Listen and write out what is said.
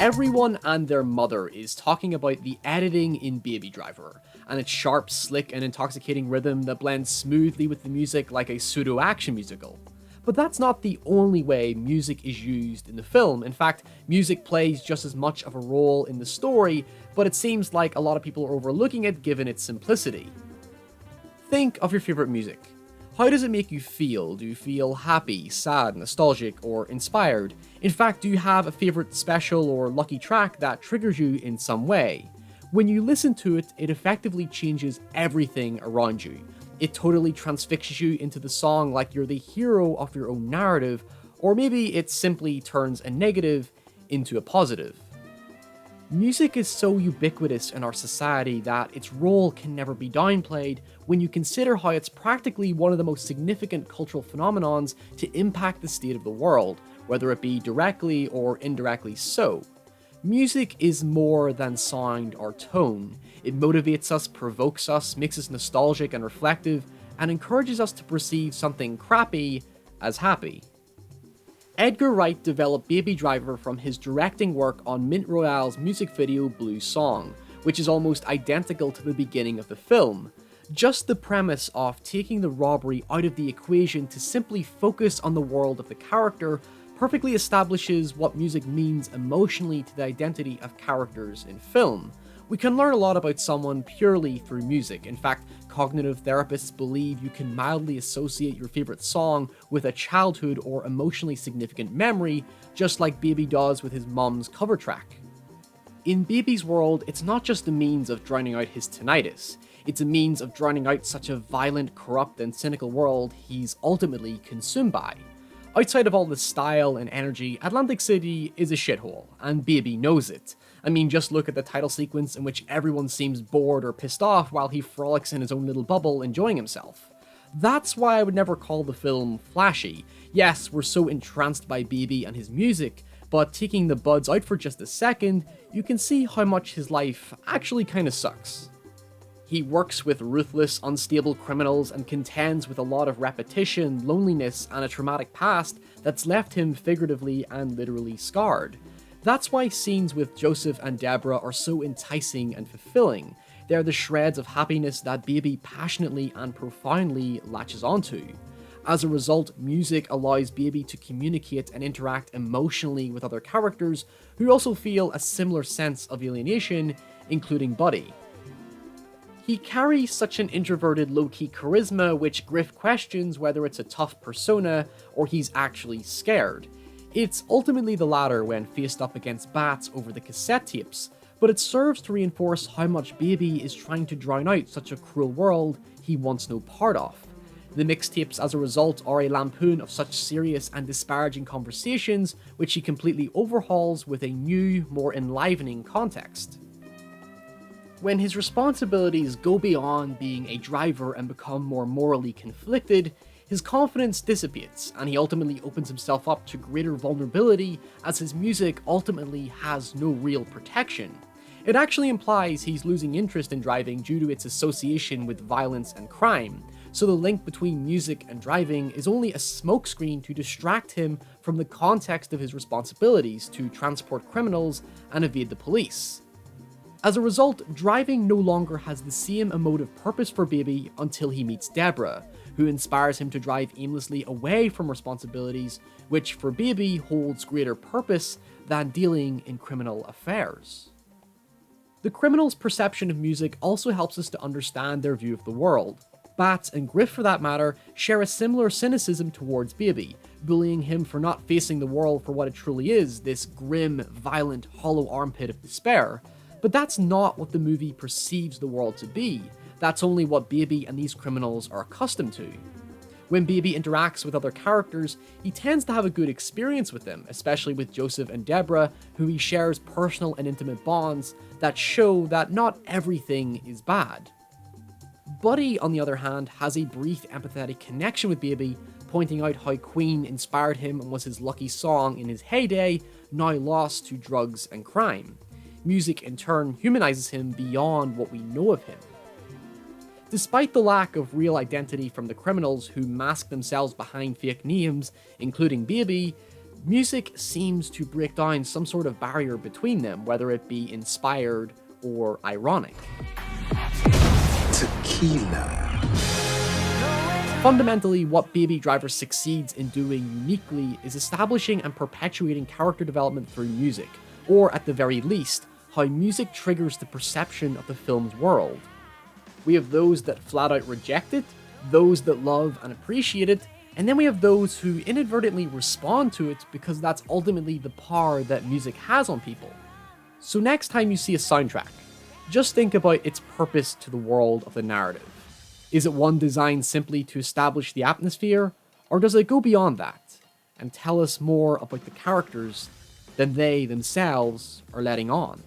Everyone and their mother is talking about the editing in Baby Driver, and its sharp, slick, and intoxicating rhythm that blends smoothly with the music like a pseudo-action musical. But that's not the only way music is used in the film. In fact, music plays just as much of a role in the story, but it seems like a lot of people are overlooking it given its simplicity. Think of your favorite music. How does it make you feel? Do you feel happy, sad, nostalgic, or inspired? In fact, do you have a favorite special or lucky track that triggers you in some way? When you listen to it, it effectively changes everything around you. It totally transfixes you into the song like you're the hero of your own narrative, or maybe it simply turns a negative into a positive. Music is so ubiquitous in our society that its role can never be downplayed when you consider how it's practically one of the most significant cultural phenomenons to impact the state of the world, whether it be directly or indirectly so. Music is more than sound or tone. It motivates us, provokes us, makes us nostalgic and reflective, and encourages us to perceive something crappy as happy. Edgar Wright developed Baby Driver from his directing work on Mint Royale's music video Blue Song, which is almost identical to the beginning of the film. Just the premise of taking the robbery out of the equation to simply focus on the world of the character perfectly establishes what music means emotionally to the identity of characters in film. We can learn a lot about someone purely through music. In fact, cognitive therapists believe you can mildly associate your favorite song with a childhood or emotionally significant memory, just like Baby does with his mum's cover track. In Baby's world, it's not just a means of drowning out his tinnitus, it's a means of drowning out such a violent, corrupt, and cynical world he's ultimately consumed by. Outside of all the style and energy, Atlantic City is a shithole, and Baby knows it. I mean, just look at the title sequence in which everyone seems bored or pissed off while he frolics in his own little bubble enjoying himself. That's why I would never call the film flashy. Yes, we're so entranced by Baby and his music, but taking the buds out for just a second, you can see how much his life actually kinda sucks. He works with ruthless, unstable criminals and contends with a lot of repetition, loneliness, and a traumatic past that's left him figuratively and literally scarred. That's why scenes with Joseph and Deborah are so enticing and fulfilling. They're the shreds of happiness that Baby passionately and profoundly latches onto. As a result, music allows Baby to communicate and interact emotionally with other characters who also feel a similar sense of alienation, including Buddy. He carries such an introverted, low-key charisma which Griff questions whether it's a tough persona or he's actually scared. It's ultimately the latter when faced up against Bats over the cassette tapes, but it serves to reinforce how much Baby is trying to drown out such a cruel world he wants no part of. The mixtapes as a result are a lampoon of such serious and disparaging conversations which he completely overhauls with a new, more enlivening context. When his responsibilities go beyond being a driver and become more morally conflicted, his confidence dissipates, and he ultimately opens himself up to greater vulnerability as his music ultimately has no real protection. It actually implies he's losing interest in driving due to its association with violence and crime, so the link between music and driving is only a smokescreen to distract him from the context of his responsibilities to transport criminals and evade the police. As a result, driving no longer has the same emotive purpose for Baby until he meets Deborah, who inspires him to drive aimlessly away from responsibilities, which for Baby holds greater purpose than dealing in criminal affairs. The criminal's perception of music also helps us to understand their view of the world. Bats and Griff, for that matter, share a similar cynicism towards Baby, bullying him for not facing the world for what it truly is, this grim, violent, hollow armpit of despair. But that's not what the movie perceives the world to be. That's only what Baby and these criminals are accustomed to. When Baby interacts with other characters, he tends to have a good experience with them, especially with Joseph and Deborah, who he shares personal and intimate bonds that show that not everything is bad. Buddy, on the other hand, has a brief empathetic connection with Baby, pointing out how Queen inspired him and was his lucky song in his heyday, now lost to drugs and crime. Music, in turn, humanizes him beyond what we know of him. Despite the lack of real identity from the criminals who mask themselves behind fake names, including Baby, music seems to break down some sort of barrier between them, whether it be inspired or ironic. Tequila. Fundamentally, what Baby Driver succeeds in doing uniquely is establishing and perpetuating character development through music, or at the very least, how music triggers the perception of the film's world. We have those that flat out reject it, those that love and appreciate it, and then we have those who inadvertently respond to it because that's ultimately the power that music has on people. So next time you see a soundtrack, just think about its purpose to the world of the narrative. Is it one designed simply to establish the atmosphere, or does it go beyond that and tell us more about the characters than they themselves are letting on?